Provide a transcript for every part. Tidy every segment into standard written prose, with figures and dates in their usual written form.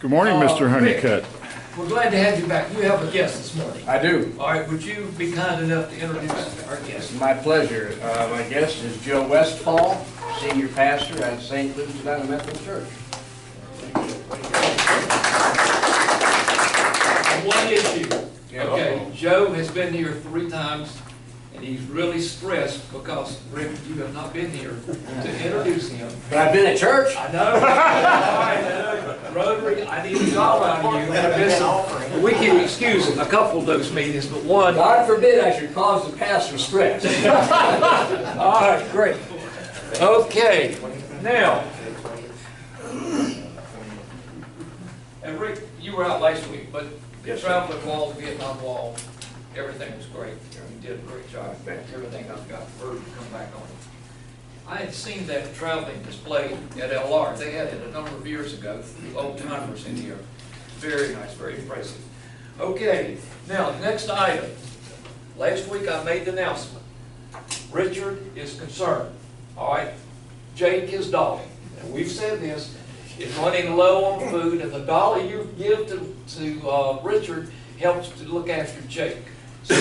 Good morning, Mr. Honeycutt. We're glad to have you back. You have a guest this morning. I do. All right, would you be kind enough to introduce our guest? My pleasure. My guest is Joe Westfall, Senior Pastor at St. Luke's Methodist Church. One issue. Okay, Joe has been here 3 times, and he's really stressed because, Rick, you have not been here to introduce him. But I've been at church. I know. All right, I know. Rotary, I need a call out of you. Listen, we can excuse a couple of those meetings, but one. God forbid I should cause the pastor stress. All right, great. Okay, now, and Rick, you were out last week, but the traveling wall, the Vietnam Wall, everything was great. You did a great job. Everything I've got word to come back on. I had seen that traveling display at LR. They had it a number of years ago. Old timers in here. Very nice, very impressive. Okay, now next item. Last week I made the announcement. Richard is concerned. All right, Jake, his dolly. And we've said this. Is running low on food, and the dollar you give to Richard helps to look after Jake. So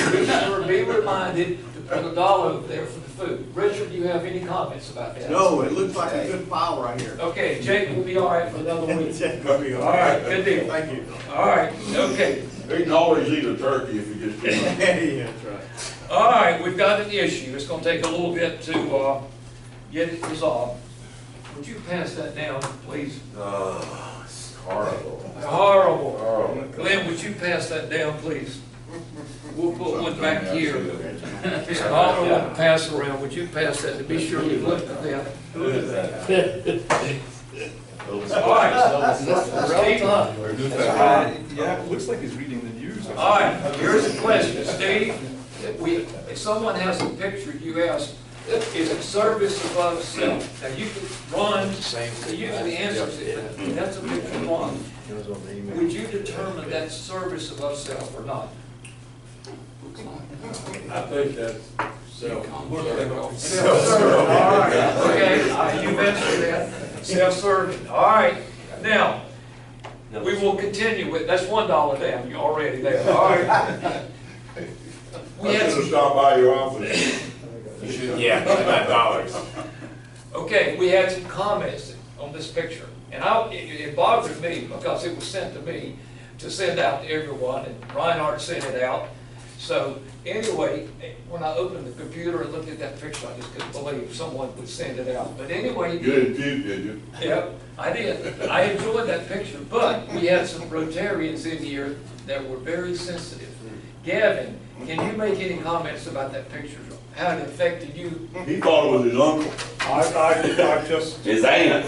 be reminded to put $1 over there for the food. Richard, do you have any comments about that? No, it looks like a good pile right here. Okay, Jake will be all right for another week. All All right, good deal. Thank you. All right, okay. They can always eat a turkey if you just keep it. Yeah, that's right. All right, we've got an issue. It's going to take a little bit to get it resolved. Would you pass that down, please? Oh, it's horrible. Horrible. Oh, Glenn, would you pass that down, please? We'll put one back here. Mr. Oliver, want to pass around. Would you pass that to be sure we look at that? All right. Steve Hunt. Yeah, it looks like he's reading the news. All right, here's the question, Steve. If someone has a picture, you ask, is it service above self? Now you can run, so you can answer it, but that's a picture one. Would you determine that's service above self or not? I think that's Self-serving, all right, okay, you mentioned that, self-serving, all right. Now, we will continue with, that's $1 down, you're already there, all right. We had to stop by your office. Yeah, $5. Okay, we had some comments on this picture, and it bothered me because it was sent to me to send out to everyone, and Reinhardt sent it out. So anyway, when I opened the computer and looked at that picture, I just couldn't believe someone would send it out. But anyway, You did too, did you? yep, I did. I enjoyed that picture, but we had some Rotarians in here that were very sensitive. Gavin, can you make any comments about that picture? How it affected you? He thought it was his uncle. I just. His aunt.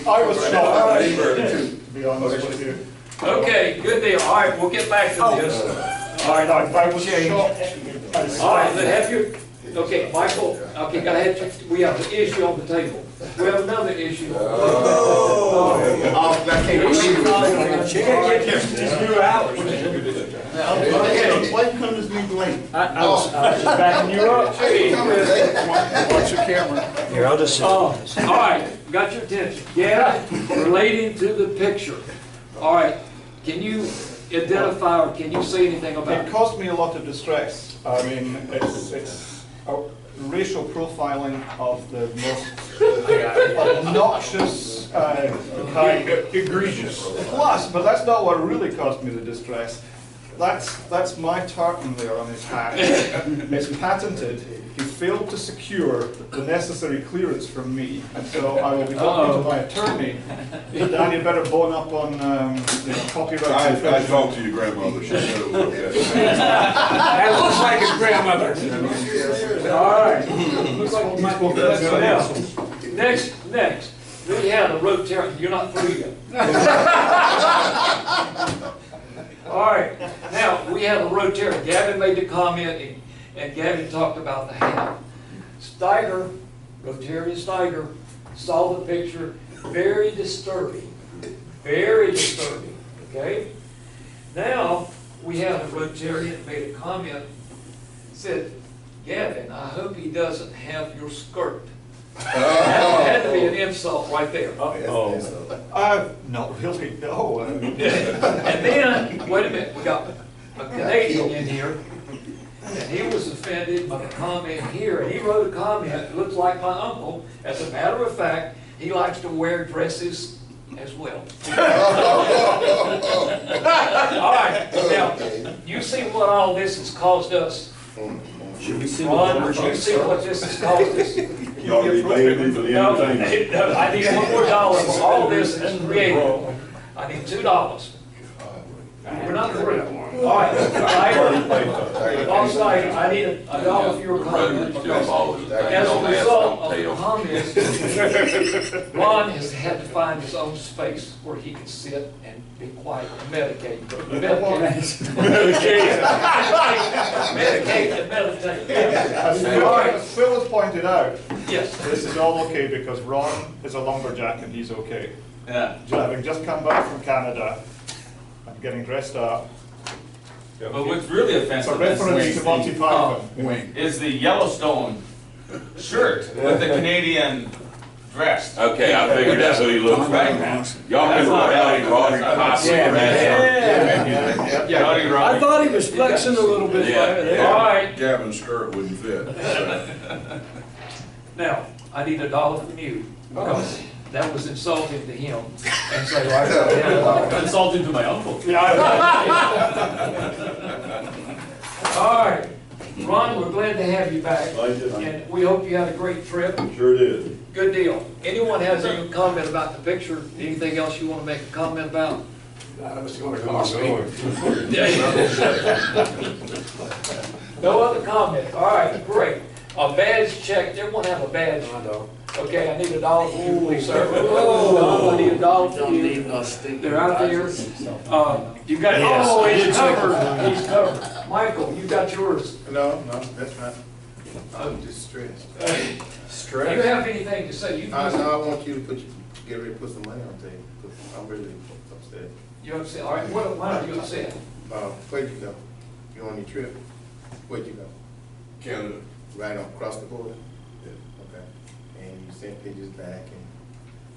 I was shocked, to be honest with you. Okay, good deal. All right, we'll get back to this. I was shocked. All right, have you, okay, Michael, okay, we have an issue on the table. We have another issue. Why come this week late? I was just backing you up. Watch the camera. Here, I'll just. All right, got your attention. Yeah, relating to the picture. All right, can you identify or can you say anything about It it? caused me a lot of distress. I mean, it's racial profiling of the most obnoxious kind. Egregious. Plus, but that's not what really caused me the distress. That's my tartan there on his hat. It's patented. He failed to secure the necessary clearance from me, and so I will be talking to my attorney. Dan, you better bone up on copyright. I talked to your grandmother. She said it was okay. That looks like his grandmother. All right. Looks like Next. We have the Rotary. You're not through yet. All right. Now, we have a Rotary. Gavin made the comment, and Gavin talked about the hat. Steiger, Rotary Steiger, saw the picture, very disturbing, okay? Now, we have a Rotarian made a comment, said, Gavin, I hope he doesn't have your skirt. That had to be an insult right there. Not really, no. And then, wait a minute, we got a Canadian in here, and he was offended by the comment here, and he wrote a comment, looks like my uncle. As a matter of fact, he likes to wear dresses as well. All right, now, you see what all this has caused us? Should we see Ron, you see what this has caused us? You ought to be paying me for the No, entertainment. no, I need $1 more for all this is created. I need $2. We're not through. All right, I need $1 for your comment, because as a result of the comments, Ron has had to find his own space where he can sit and be quiet and medicate. Medicate and meditate. As Phil has pointed out, Yes. this is all okay because Ron is a lumberjack and he's okay. Yeah. Having just come back from Canada, I'm getting dressed up. But what's really It's a offensive reference to Monty Python. is the Yellowstone shirt with the Canadian dress. Okay, I figured that's who he looks like. Y'all remember Rowdy Roddy Posse? I thought he was flexing a little bit Yeah. All right, Gavin's skirt wouldn't fit. So. now, I need $1 from you, because that was insulting to him. And so I got Insulting to my uncle. All right, Ron, we're glad to have you back. Thank you. And we hope you had a great trip. Sure did. Good deal. Anyone has any comment about the picture? Anything else you want to make a comment about? No other comments? All right, great. A badge check. Everyone have a badge? Okay, I need $1 from you, please, sir. I need $1 from you. They're out there. You got, oh, he's covered. He's covered. Michael, you got yours. No, that's not. I'm just stressed. Do you have anything to say? You I want you to get ready to put some money on the table, because I'm really upset. You upset? All right, why are you upset? Where'd you go? You on your trip? Where'd you go? Canada. Right across the border? Yeah. Okay. And you sent pictures back and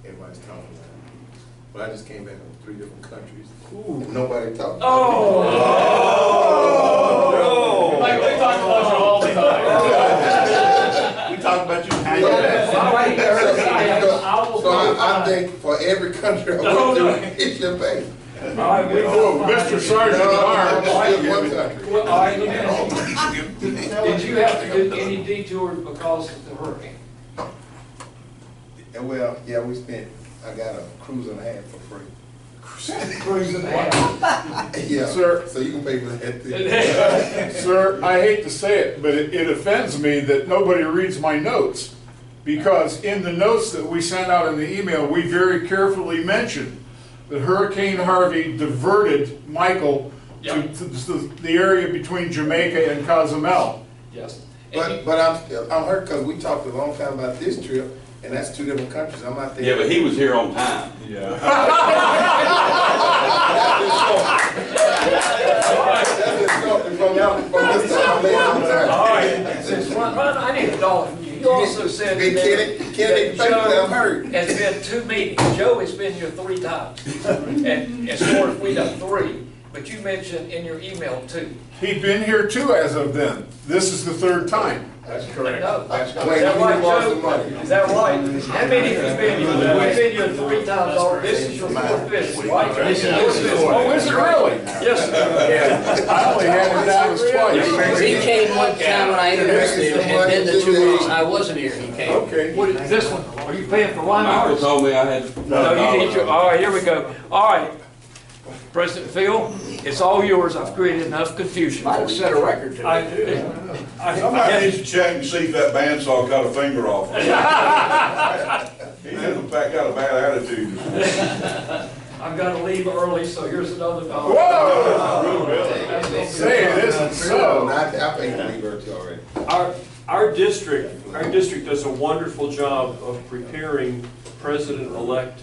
everybody's talking about it. But I just came back from 3 different countries. And nobody talked about Oh! Like, we talk about you all the time. We talk about you. All right, I will So I verify. think for every country I went through, it should pay. All right, we Oh, Mr. Sergeant at Arms. Just one country. Well, all right, let me ask you. Did you have to do any detours because of the hurricane? Well, yeah, I got a cruise and a half for free. Cruise and a half. Yeah, Sir. so you can pay for that too. Sir, I hate to say it, but it offends me that nobody reads my notes. Because in the notes that we sent out in the email, we very carefully mentioned that Hurricane Harvey diverted Michael to the area between Jamaica and Cozumel. Yes. But I'm hurt because we talked a long time about this trip, and that's 2 different countries. I'm out there. Yeah, but he was here on time. Yeah. All right, since Ron, I need $1 from you. You also said Hey, that Kenny, Joe I'm hurt. has been 2 meetings. Joe has been here 3 times. And as far as we done 3, but you mentioned in your email 2. He'd been here too as of then. This is the 3rd time. That's correct. No. That's Is correct. that right, lost the Joe? money. Is that right? How many have you been here? We've been here 3 times already. This is your 4th visit, right? This is your 4th visit. Oh, is it really? Yes, sir. I only had it down as twice. He came one time when I introduced him, and then the 2 weeks I wasn't here, he came. Okay. What is this one? Are you paying for wine? Michael told me I had. No, you need your, all right, here we go. All right. President Phil, it's all yours. I've created enough confusion Might for have you. set a record today. Somebody needs to check and see if that bandsaw cut a finger off. He hasn't got a bad attitude. I've got to leave early, so here's another $1. Whoa! Say it isn't so. I paid for the liberty already. Our, Our district does a wonderful job of preparing president-elect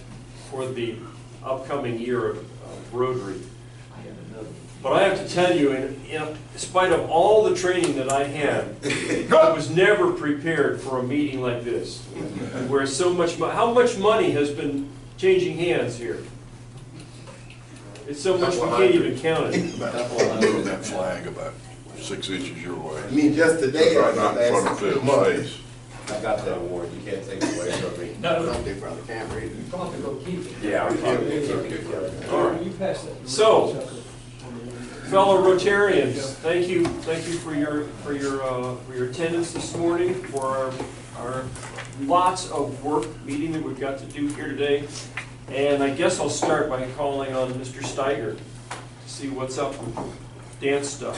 for the upcoming year of Rotary. But I have to tell you, in spite of all the training that I had, I was never prepared for a meeting like this, where so much, how much money has been changing hands here? It's so much we can't even count it. Put that flag about 6 inches your way. I mean, just today, Just right not in front of last Phil's month, face. I got that award, you can't take it away from me. No, They probably can't read it. come on, go keep it. Yeah, I'll keep All right. You pass that. So, fellow Rotarians, thank you for your attendance this morning, for our lots of work meeting that we've got to do here today. And I guess I'll start by calling on Mr. Steiger to see what's up with dance stuff.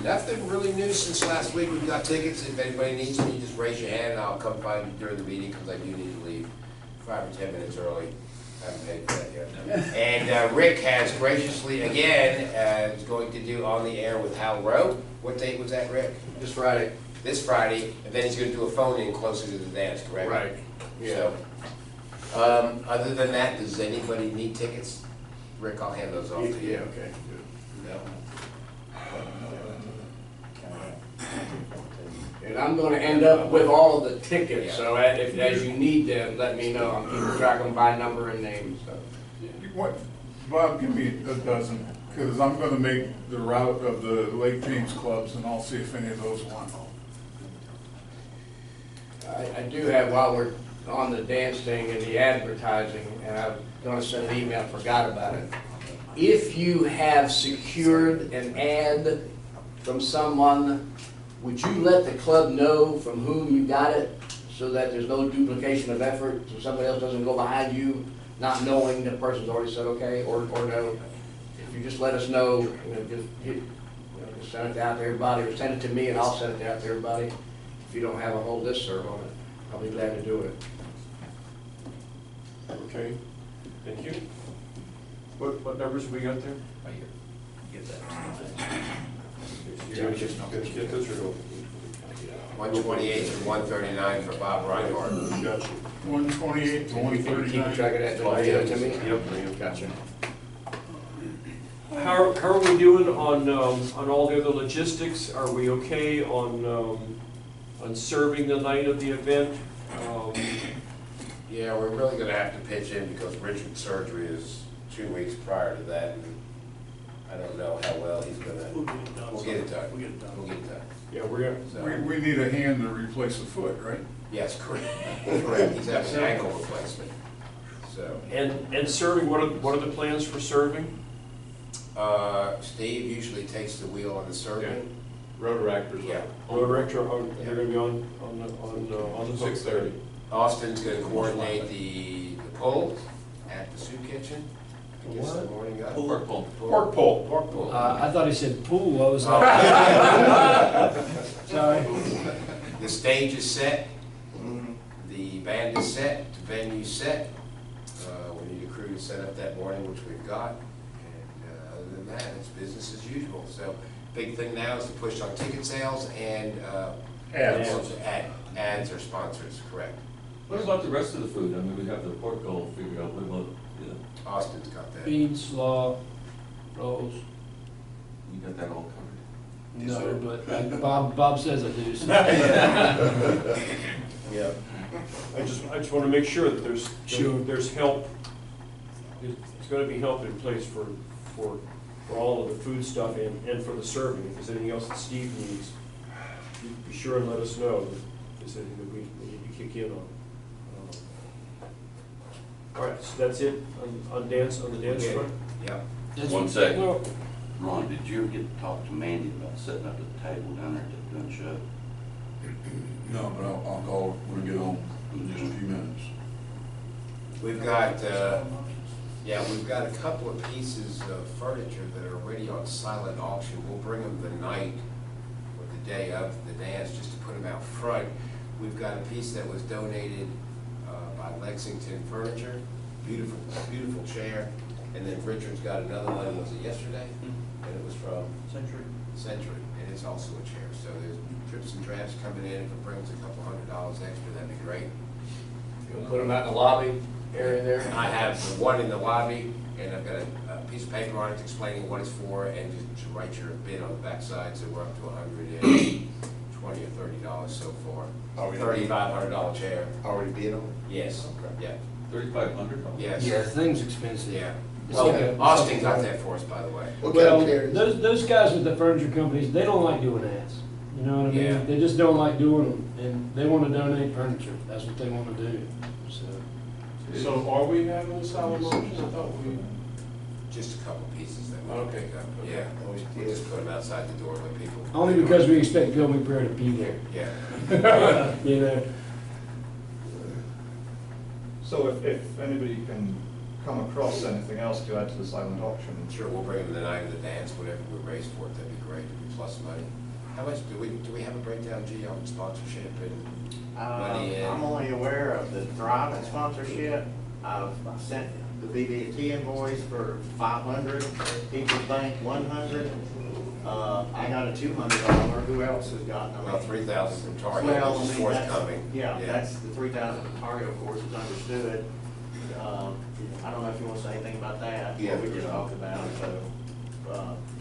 Nothing really new since last week. We've got tickets. If anybody needs me, just raise your hand and I'll come find you during the meeting because I do need to leave 5 or 10 minutes early. I haven't paid for that yet. And Rick has graciously, again, is going to do On the Air with Hal Rowe. What date was that, Rick? This Friday. This Friday. And then he's going to do a phone-in closer to the dance, correct? Right. So, other than that, does anybody need tickets? Rick, I'll hand those off to you. Yeah, okay. No? And I'm gonna end up with all of the tickets, so if, as you need them, let me know. I'm keeping track of them by number and name and stuff. What, Bob, give me a dozen, because I'm gonna make the route of the Lake James clubs, and I'll see if any of those want. I do have, while we're on the dance thing and the advertising, and I was gonna send an email, forgot about it. If you have secured an ad from someone, would you let the club know from whom you got it, so that there's no duplication of effort, so somebody else doesn't go behind you, not knowing the person's already said okay, or no? If you just let us know, just send it out to everybody, or send it to me and I'll send it out to everybody. If you don't have a whole listserv on it, I'll be glad to do it. Okay, thank you. What numbers have we got there? Right here. Get that. Get those or go? 128 and 139 for Bob Reinhardt. Gotcha. 128 to Keep track 139. of that, till I get it to me? Yep, gotcha. How are we doing on all the other logistics? Are we okay on serving the night of the event? Yeah, we're really gonna have to pitch in because Richard's surgery is 2 weeks prior to that, and I don't know how well he's gonna. We'll get it done. We'll get it done. Yeah, we're gonna. So, We need a hand to replace a foot, right? yes, correct. Correct. He's having an ankle replacement. So, And serving, what are the plans for serving? Steve usually takes the wheel on the serving. Road actors. Yeah. Road director, they're gonna be on the 6:30. Austin's gonna coordinate the pull at the soup kitchen. I guess the morning of. Pork pull. Pork pole. Pork pull. I thought he said pool, I was sorry. The stage is set, the band is set, the venue's set. We need a crew to set up that morning, which we've got. And other than that, it's business as usual. So big thing now is to push on ticket sales and ads or sponsors, correct. What about the rest of the food? I mean, we have the pork roll figured out. What about, Austin's got that. Beans, slaw, rolls. you got that all covered? No, but Bob says I do. So. Yeah. I just want to make sure that Sure. there's help. There's going to be help in place for all of the food stuff and for the serving. If there's anything else that Steve needs, be sure and let us know if there's anything that we need to kick in on. All right, so that's it on the dance front. Yeah. One second. No. Ron, did you ever get to talk to Mandy about setting up at the table down there at the gun show? No, but I'll call when I get home in just a few minutes. We've got, we've got a couple of pieces of furniture that are already on silent auction. We'll bring them the night or the day of the dance just to put them out front. We've got a piece that was donated by Lexington Furniture, beautiful, beautiful chair. And then Richard's got another one, was it yesterday? And it was from? Century. And it's also a chair. So there's trips and drafts coming in. If it brings a couple $100 extra, that'd be great. You'll put them out in the lobby area there? I have the one in the lobby, and I've got a piece of paper on it explaining what it's for, and just to write your bid on the backside, so we're up to $120 or $30 so far. $3,500 chair. Already bid on Yes, yeah, 3,500? yes. Yeah, thing's expensive. Yeah. It's like a- Austin got that for us, by the way. it? What Well, kind of chairs? those guys with the furniture companies, they don't like doing ads. You know what I mean? Yeah. They just don't like doing them, and they want to donate furniture. That's what they want to do. So, So are we having a silent auction? I thought we. Just a couple pieces that we Okay. pick up, yeah. We just put them outside the door, let people. only because we expect Bill McBrayer to be there. Yeah. You know. So if anybody can come across anything else to add to the silent auction, Sure, we'll bring them the night of the dance, whatever we raise for it, that'd be great, it'd be plus money. How much, do we have a breakdown, G, on sponsorship and money in? I'm only aware of the driving sponsorship. I've sent the BB&T invoice for 500, People Bank 100. I got a $200. Who else has gotten them? Well, 3,000 from Target, Well, which is I mean, that's- forthcoming. Yeah, that's the 3,000 from Target, of course, is understood. I don't know if you want to say anything about that. Yeah. What we just talked about, so,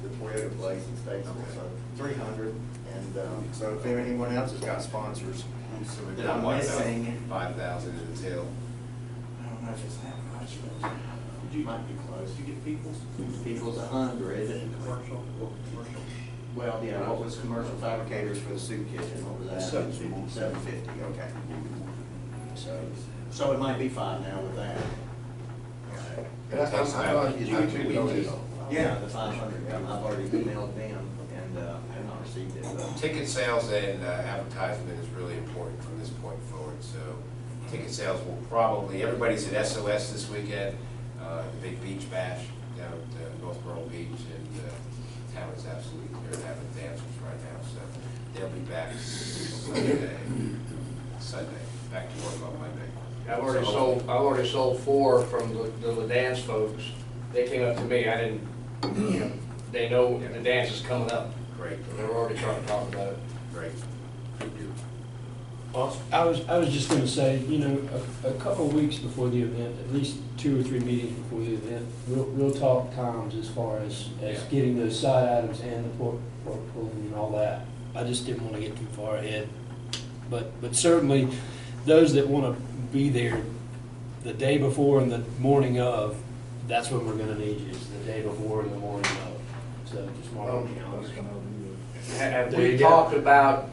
the Toyota place in Statesville, so 300. And, so if anyone else has got sponsors So we've that got I'm missing. 5,000 in the till. I don't know if it's that much, but you might be close. You get People's? People's 100. Commercial? Well, yeah, what was commercial fabricators for the soup kitchen? What was that? 750. 750, okay. So it might be 5 now with that. I thought you donated. Yeah, the 500, yeah, I've already emailed them and have not received it. but- Ticket sales and advertisement is really important from this point forward, so ticket sales will probably, everybody's at SOS this weekend, the big beach bash down at North Myrtle Beach, and town is absolutely, they're having dancers right now, so they'll be back Sunday, back to work on Monday. I've already sold 4 from the dance folks. They came up to me, I didn't, you know, they know the dance is coming up. Great, They were already trying to talk about it. great. I was just going to say, you know, a couple of weeks before the event, at least 2 or 3 meetings before the event, we'll talk times as far as Yeah. getting those side items and the pork pulling and all that. I just didn't want to get too far ahead. But certainly, those that want to be there the day before and the morning of, that's when we're going to need you, is the day before and the morning of. So just mark on your calendar. Have we talked about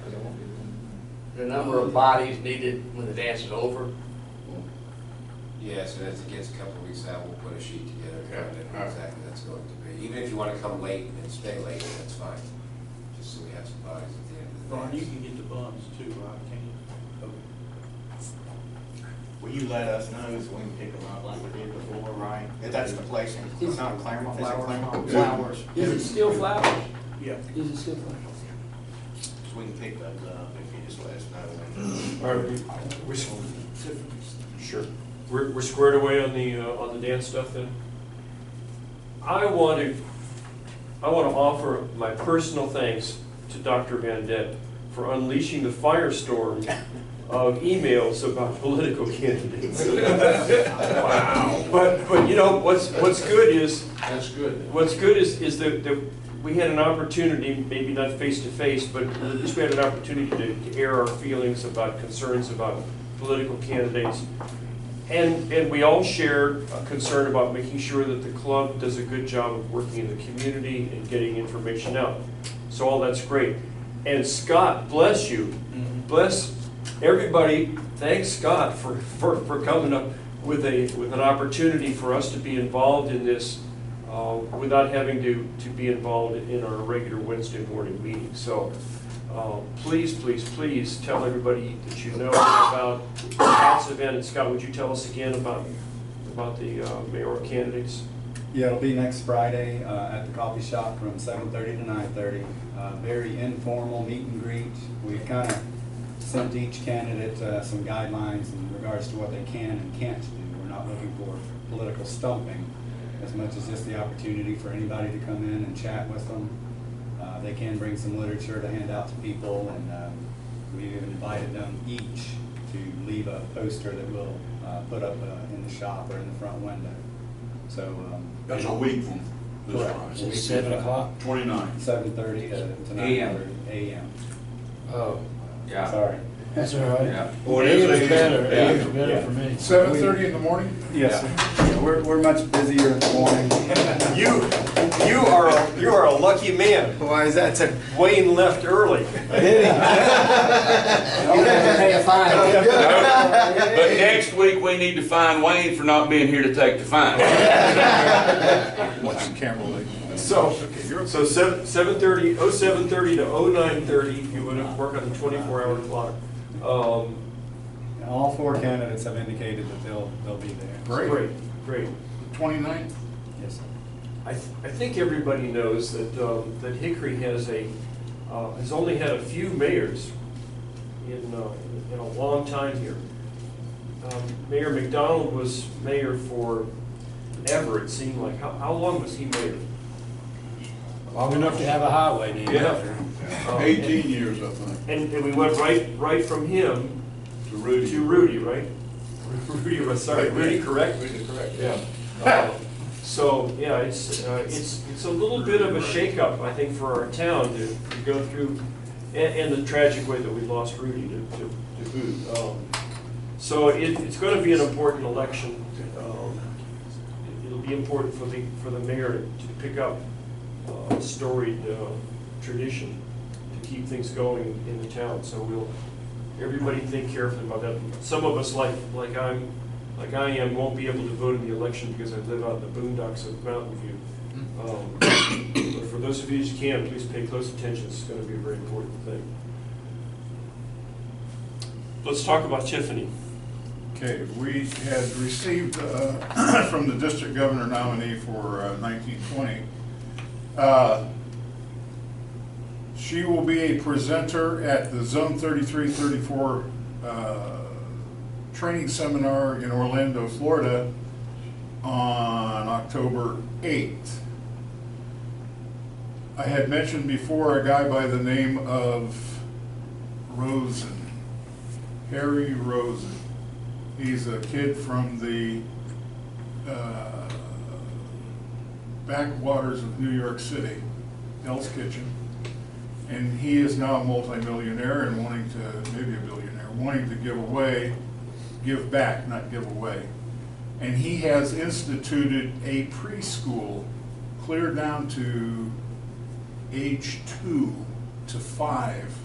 the number of bodies needed when the dance is over? Yes, and as it gets a couple of weeks out, we'll put a sheet together, Okay. and what exactly that's going to be. Even if you want to come late and stay late, that's fine, just so we have some bodies at the end of the day. Ron, you can get the buns too, right? Can you? Will you let us know so we can pick them up like we did before, right? That's the place, it's not Claremont Flowers? Flowers. Is it still flowers? Yeah, Is it still flowers? so we can pick those up if you just let us know. Sure. We're squared away on the dance stuff then? I want to offer my personal thanks to Dr. Van Dent for unleashing the firestorm of emails about political candidates. Wow. But you know, what's good is, That's good. what's good is that we had an opportunity, maybe not face to face, but at least we had an opportunity to air our feelings about concerns about political candidates. And we all shared a concern about making sure that the club does a good job of working in the community and getting information out. So all that's great. And Scott, bless you, bless everybody. Thanks Scott for coming up with an opportunity for us to be involved in this without having to be involved in our regular Wednesday morning meeting. So please, please, please tell everybody that you know about Scott's event. And Scott, would you tell us again about the mayoral candidates? Yeah, it'll be next Friday at the coffee shop from 7:30 to 9:30. Very informal meet and greet. We kind of sent each candidate some guidelines in regards to what they can and can't do. We're not looking for political stumping as much as just the opportunity for anybody to come in and chat with them. They can bring some literature to hand out to people, and we've even invited them each to leave a poster that we'll put up in the shop or in the front window. So That's a week from this correct. Friday. It's 7 o'clock? 29. 7:30 to 9:30 a.m. Oh, Yeah. Sorry. that's all right. Yeah. Oh, it is AM is AM. better, Yeah. AM is better for me. 7:30 in the morning? Yes, sir. Yeah, we're much busier in the morning. You are a lucky man. Why is that so? Wayne left early. Did he? You have to pay a fine. But next week, we need to fine Wayne for not being here to take the fine. Watch the camera lady. So 7:30 to 09:30, you would work on the 24-hour clock. And all 4 candidates have indicated that they'll be there. Great. 29th? Yes, sir. I think everybody knows that that Hickory has only had a few mayors in a long time here. Mayor McDonald was mayor for ever, it seemed like. How long was he mayor? Long enough to have a highway named after him. 18 years, I think. And we went right from him To Rudy. to Rudy, right? Rudy was sorry, Rudy, correct? Rudy, correct. Yeah. So yeah, it's a little bit of a shakeup, I think, for our town to go through, and the tragic way that we lost Rudy to boot. So it's going to be an important election. It'll be important for the mayor to pick up a storied tradition to keep things going in the town. So everybody think carefully about that. Some of us, like I am, won't be able to vote in the election because I live out in the boondocks of Mountain View. But for those of you who can, please pay close attention. It's going to be a very important thing. Let's talk about Tiffany. Okay, we had received from the district governor nominee for 1920. She will be a presenter at the Zone 33-34 training seminar in Orlando, Florida on October 8th. I had mentioned before a guy by the name of Rosen, Harry Rosen. He's a kid from the backwaters of New York City, Hell's Kitchen. And he is now a multimillionaire and wanting to, maybe a billionaire, wanting to give back, not give away. And he has instituted a preschool clear down to age 2 to 5,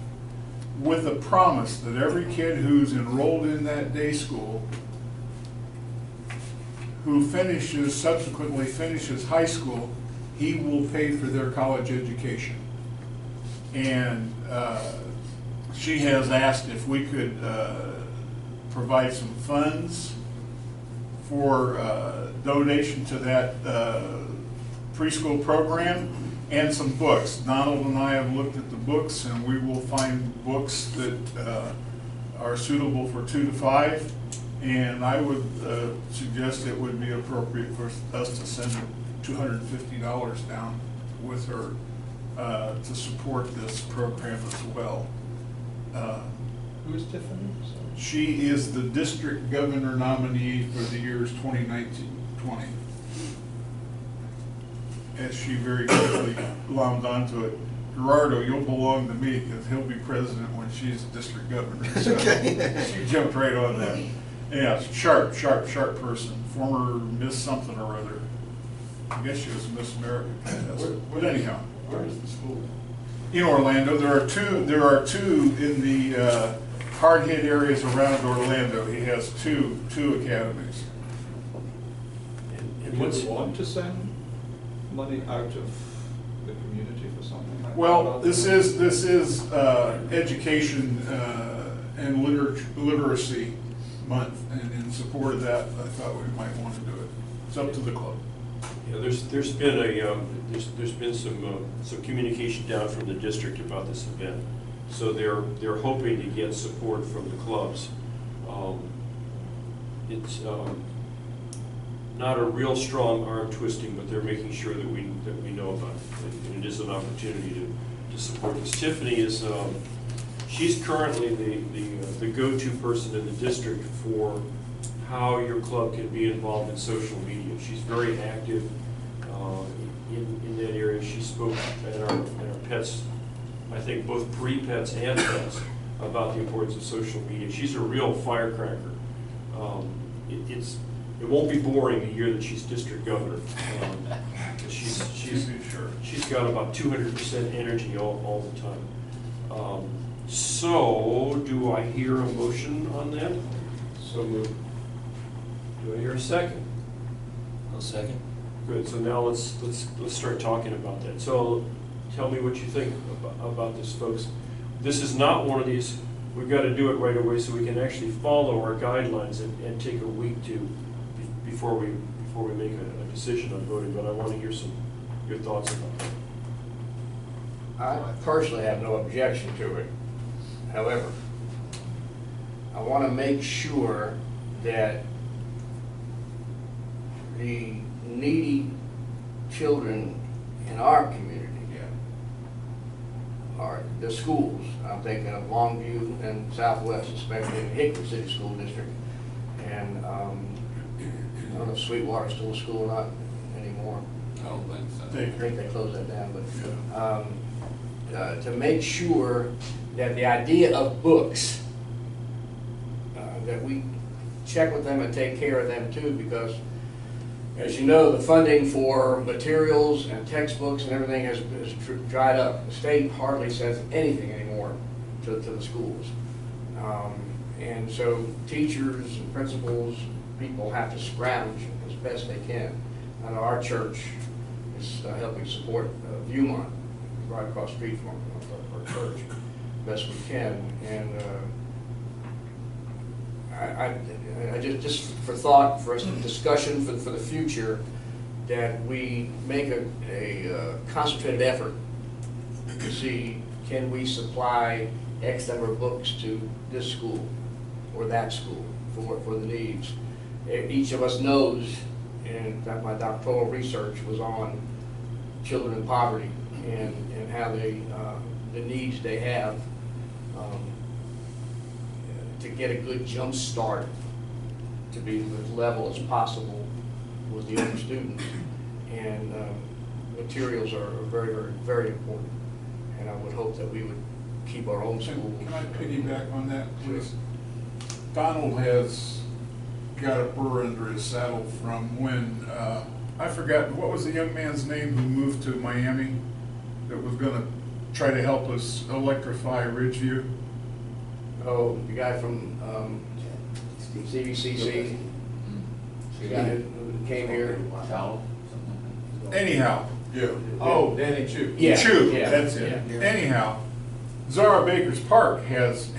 with a promise that every kid who's enrolled in that day school, who subsequently finishes high school, he will pay for their college education. And she has asked if we could provide some funds for donation to that preschool program and some books. Donald and I have looked at the books, and we will find books that are suitable for 2 to 5. And I would suggest it would be appropriate for us to send $250 down with her to support this program as well. Who is Tiffany? She is the district governor nominee for the years 2019-20. As she very quickly glommed onto it, Gerardo, you'll belong to me because he'll be president when she's district governor. So she jumped right on that. Yeah, sharp person, former Miss something or other. I guess she was Miss America. But anyhow. Where is the school? In Orlando, there are two in the hard-hit areas around Orlando. He has two academies. And Would you want to send money out of the community for something like that? Well, this is education and literacy month, and in support of that, I thought we might want to do it. It's up to the club. Yeah, there's been some communication down from the district about this event, so they're hoping to get support from the clubs. not a real strong arm twisting, but they're making sure that we know about it. And it is an opportunity to support this. Tiffany is, she's currently the go-to person in the district for how your club can be involved in social media. She's very active in that area. She spoke at our pets, I think both pre-pets and pets, about the importance of social media. She's a real firecracker. It won't be boring the year that she's district governor. She's got about 200% energy all the time. So, do I hear a motion on that? So moved. Do I hear a second? I'll second. Good, so now let's start talking about that. So tell me what you think about this, folks. This is not one of these, we've got to do it right away so we can actually follow our guidelines and take a week before we make a decision on voting, but I want to hear your thoughts about that. I personally have no objection to it. However, I want to make sure that the needy children in our community are the schools. I'm thinking of Longview and Southwest, especially in the Hickory City School District. And I don't know if Sweetwater's still a school or not anymore. I don't think so. I think they closed that down, but to make sure that the idea of books, that we check with them and take care of them too, because as you know, the funding for materials and textbooks and everything has dried up. The state hardly says anything anymore to the schools. And so teachers and principals, people have to scrounge as best they can. I know our church is helping support Viewmont, right across the street from our church, best we can. And I just for thought, for us discussion for the future, that we make a concentrated effort to see, can we supply X number of books to this school or that school for the needs. Each of us knows, and my doctoral research was on children in poverty and how they, the needs they have to get a good jump start to be as level as possible with the other students. And materials are very, very, very important. And I would hope that we would keep our own schools. Can I piggyback on that, please? Donald has got a burr under his saddle from when, I forgot, what was the young man's name who moved to Miami that was going to try to help us electrify Ridgeview? Oh, the guy from CVCC, the guy who came here. Anyhow. Yeah. Oh, Danny Chu. Yeah. Chu, Yeah. that's it. Yeah. Anyhow, Zara Baker's Park has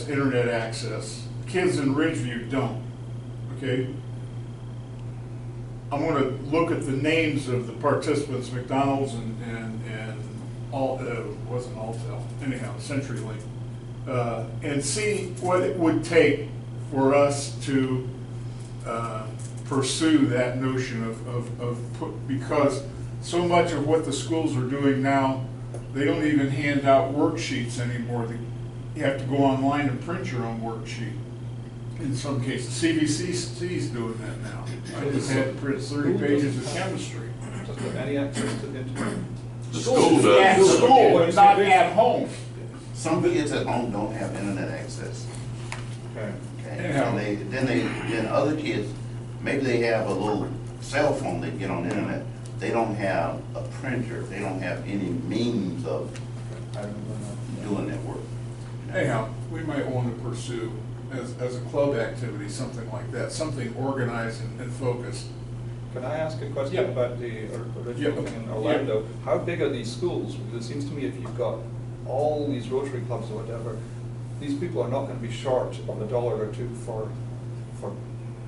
internet access. Kids in Ridgeview don't, okay? I'm gonna look at the names of the participants, McDonald's and all, wasn't Altel, anyhow, CenturyLink, and see what it would take for us to pursue that notion because so much of what the schools are doing now, they don't even hand out worksheets anymore. You have to go online and print your own worksheet. In some cases, CVCC is doing that now. I just had to print 30 pages of chemistry. Any access to the internet? The school At does. school, but not at home. Some kids at home don't have internet access. Okay. Okay? Anyhow. And then other kids, maybe they have a little cell phone they get on the internet. They don't have a printer. They don't have any means of doing that work. Anyhow, we might want to pursue, as a club activity, something like that, something organized and focused. Can I ask a question Yeah. about the original Yeah. thing in Orlando? How big are these schools? Because it seems to me if you've got all these Rotary clubs or whatever, these people are not going to be short of $1 or $2 for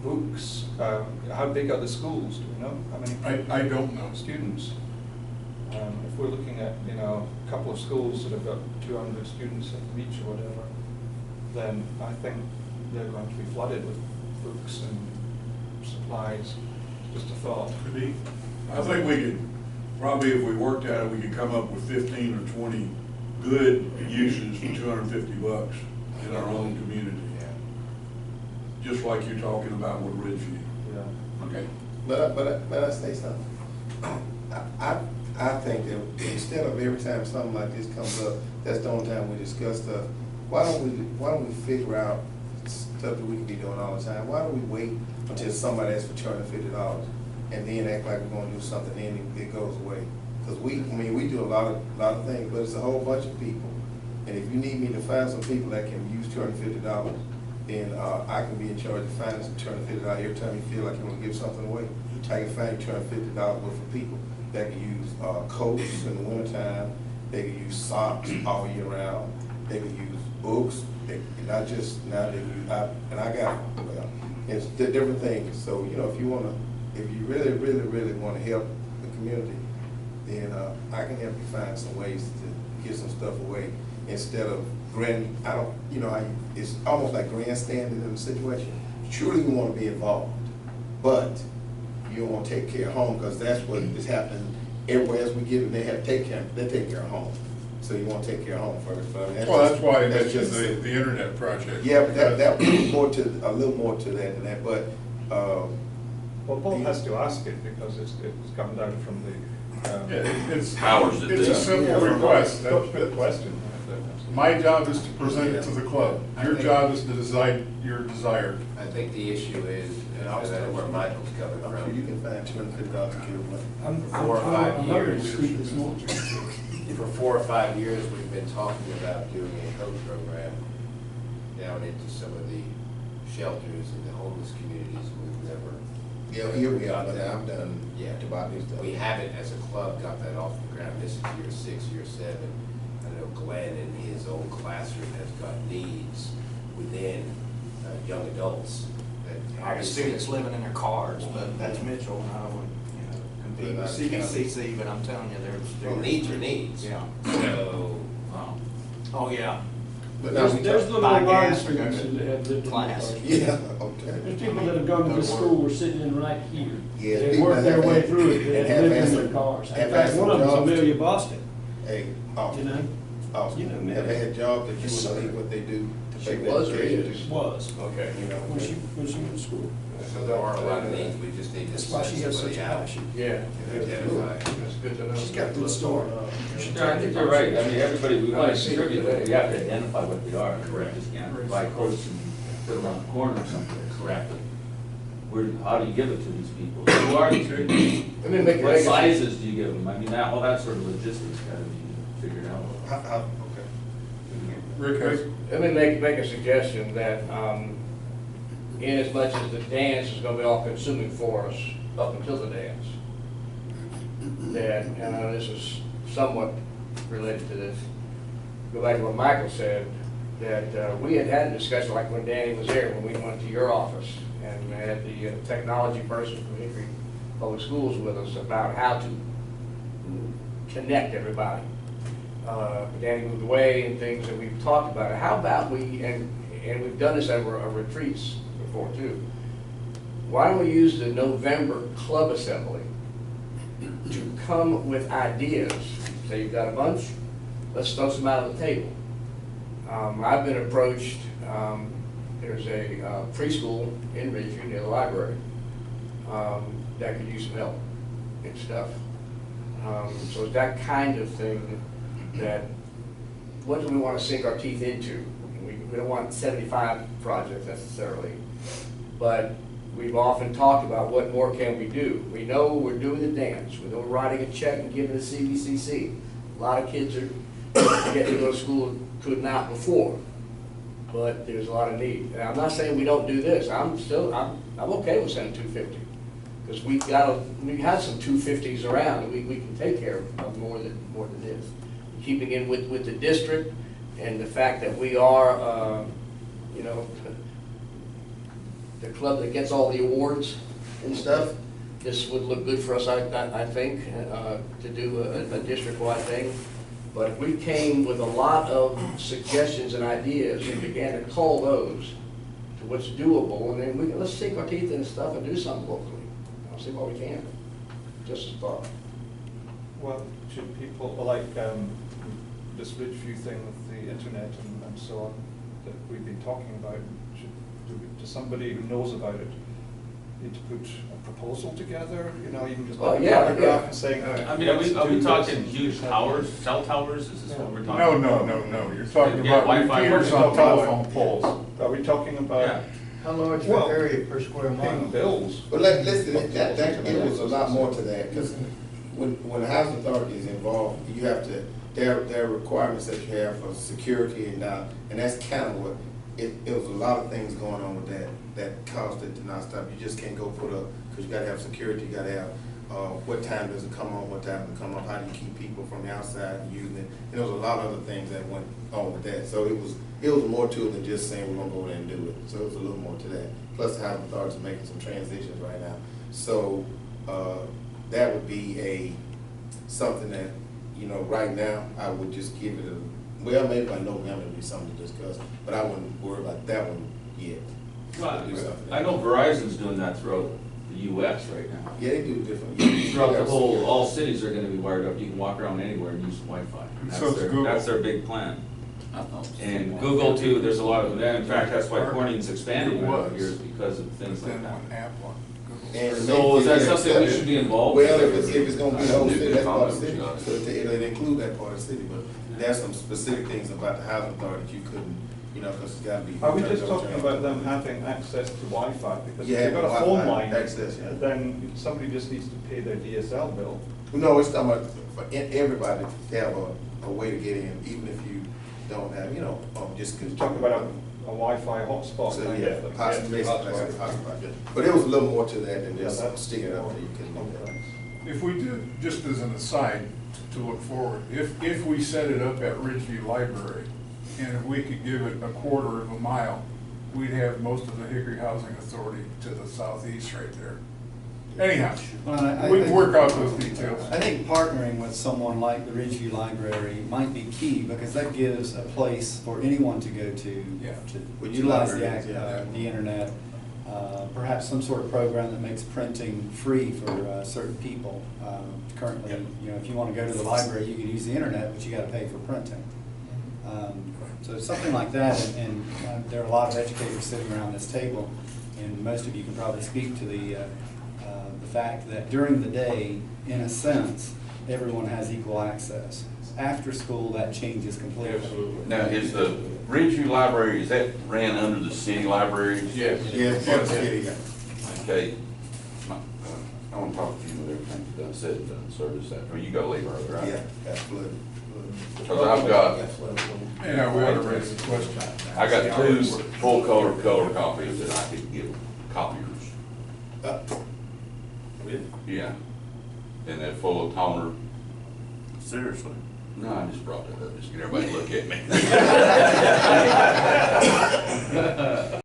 books. How big are the schools? Do we know? How many? I don't know. Students. If we're looking at, a couple of schools that have got 200 students each or whatever, then I think they're going to be flooded with books and supplies. Just a thought. I think we could, probably if we worked at it, we could come up with 15 or 20 good uses for $250 in our own community. Just like you're talking about with Ridgeview. Yeah. Okay. But I say something. I think that instead of every time something like this comes up, that's the only time we discuss stuff. Why don't we figure out stuff that we can be doing all the time? Why don't we wait until somebody asks for $250 and then act like we're gonna do something, and it goes away? Because we do a lot of things, but it's a whole bunch of people. And if you need me to find some people that can use $250, then I can be in charge of finding some $250 every time you feel like you want to give something away. I can find $250 worth of people that can use coats in the wintertime. They can use socks all year round. They can use books. Not just now. They use it's different things. So if you really want to help the community, then I can help you find some ways to give some stuff away instead of it's almost like grandstanding in the situation. Truly, we want to be involved, but you don't want to take care of home because that's what is happening everywhere else we give them. They take care of home. So you want to take care of home first. But that's why I mentioned the internet project. Yeah, but that was a little more to that than that. But well, Paul has to ask it because it's come down from the. It's powers that it's a simple request. Good question. My job is to present it to the club. Your job is to decide your desire. I think the issue is, and I know where Michael's coming from. You can find $250 to give away. For 4 or 5 years, for 4 or 5 years, we've been talking about doing a coach program down into some of the shelters and the homeless communities. We've never. Yeah, here we are, but I'm done. Yeah, we haven't, as a club, got that off the ground. This is year 6, year 7. I know Glenn in his own classroom has got needs within young adults. I have students living in their cars, but that's Mitchell, and I don't, compete with CBCC, but I'm telling you, Well, needs are needs. Yeah. So, Oh, yeah. But now There's little buy bar gas or go students to that have lived in class. cars. Yeah, okay. There's people that have gone to this school, we're sitting in right here. Yeah, They people worked their have way had- through it, and they have lived in had their some- cars. In have fact, had one some of them's jobs. Amelia Boston, Hey, you know? awesome. You know, man. Have they had jobs that you Yes, would sir. believe what they do to She pay their was or education? is? Was, Okay. when she went to school. so there are a lot of needs. We just need to That's why she send has somebody such a out passion. Yeah. and identify. That's good to know. She's got a good story. Yeah, I think you're right. I mean, everybody, we want to distribute it, we have to identify what they are. Correct. We just can't buy quotes and put them on the corner or something. Correct. How do you give it to these people? Who are these people? Let me make What a sizes do you give them? I mean, all that sort of logistics gotta be figured out. Okay. Rick has. Let me make a suggestion that, in as much as the dance is gonna be all consuming for us up until the dance, that, and I know this is somewhat related to this, go back to what Michael said, that we had a discussion like when Danny was there, when we went to your office, and we had the technology person from Hickory Public Schools with us about how to connect everybody. Danny moved away and things that we've talked about. How about we, and we've done this over retreats before too, why don't we use the November club assembly to come with ideas? Say you've got a bunch, let's throw some out on the table. I've been approached, there's a preschool in Ridgeview near the library that could use some help and stuff. So it's that kind of thing that, what do we want to sink our teeth into? We don't want 75 projects necessarily, but we've often talked about what more can we do. We know we're doing the dance, we know we're writing a check and giving to CBCC. A lot of kids are getting to go to school could not before, but there's a lot of need. And I'm not saying we don't do this. I'm okay with sending 250 because we have some 250s around and we can take care of more than this. Keeping in with the district and the fact that we are, the club that gets all the awards and stuff. This would look good for us, I think, to do a district-wide thing. But if we came with a lot of suggestions and ideas and began to cull those to what's doable, and then let's sink our teeth in stuff and do something locally. I'll see what we can. Just a thought. Well, should people, like, this Ridgeview thing with the internet and so on, that we've been talking about, does somebody who knows about it need to put a proposal together, you know, even just Well, like a yeah, paragraph yeah. and saying. I mean, are we let's do talking this. huge towers, cell towers, is this what we're talking No, about? no, you're talking Yeah, about Wi-Fi repeaters on telephone poles. Are we talking about Yeah. How large Well, an area per square paying mile? bills? But listen, it was a lot more to that, because when the housing authority is involved, you have to, there are requirements that you have for security and that's kind of what, it was a lot of things going on with that caused it to not stop. You just can't go put up, because you gotta have security, you gotta have, what time does it come on, what time does it come off, how do you keep people from the outside using it? And there was a lot of other things that went on with that. So it was more to it than just saying we're gonna go there and do it. So it was a little more to that. Plus the housing authority is making some transitions right now. So, that would be something that, you know, right now, I would just give it well, maybe by November it'd be something to discuss, but I wouldn't worry about that one yet. Well, Do something. I know Verizon's doing that throughout the US right now. Yeah, they do different. Throughout the whole, all cities are gonna be wired up, you can walk around anywhere and use Wi-Fi. So it's Google. That's their big plan. And Google too, there's a lot of that, in fact, that's why Corning's expanding around here, is because of things like Then that. one app on Google. And So is that maybe- something we should be involved Well, with? if it's gonna be the whole city, that's part of the city, so it'll include that part of the city, but there's some specific things about the housing authority that you couldn't, you know, because it's gotta be. Are we just talking about them having access to Wi-Fi? Because if Yeah, they've got a phone Wi-Fi line, access, yeah. then somebody just needs to pay their DSL bill. No, it's talking about for everybody to have a way to get in, even if you don't have, you know, just. He's talking about a Wi-Fi hotspot. So, kind yeah, of thing. possibly, Yeah. but it was a little more to that than Yeah, just that's sticking it up more there, you couldn't do that. complex. If we do, just as an aside, to look forward, if we set it up at Ridgeview Library, and if we could give it a quarter of a mile, we'd have most of the Hickory Housing Authority to the southeast right there. Anyhow, Well, I we can think- work out those details. I think partnering with someone like the Ridgeview Library might be key, because that gives a place for anyone to go to Yeah. Which utilize libraries, yeah. the internet. Perhaps some sort of program that makes printing free for certain people. Currently, you know, if you want to go to the library, you can use the internet, but you got to pay for printing. So something like that, and there are a lot of educators sitting around this table, and most of you can probably speak to the fact that during the day, in a sense, everyone has equal access. After school, that changes completely. Now, is the Ridgeview Library, is that ran under the city libraries? Yes. Yeah, it's part of the city, yeah. Okay. I want to talk to you with everything you've done, said and done, service that, I mean, you got to leave early, right? Yeah, that's flooded. Because I've got, Yeah, we ought to raise the question. I got two full color copies that I could give copiers. Yeah. And they're full of toner. Seriously? No, I just brought that up, just get everybody to look at me.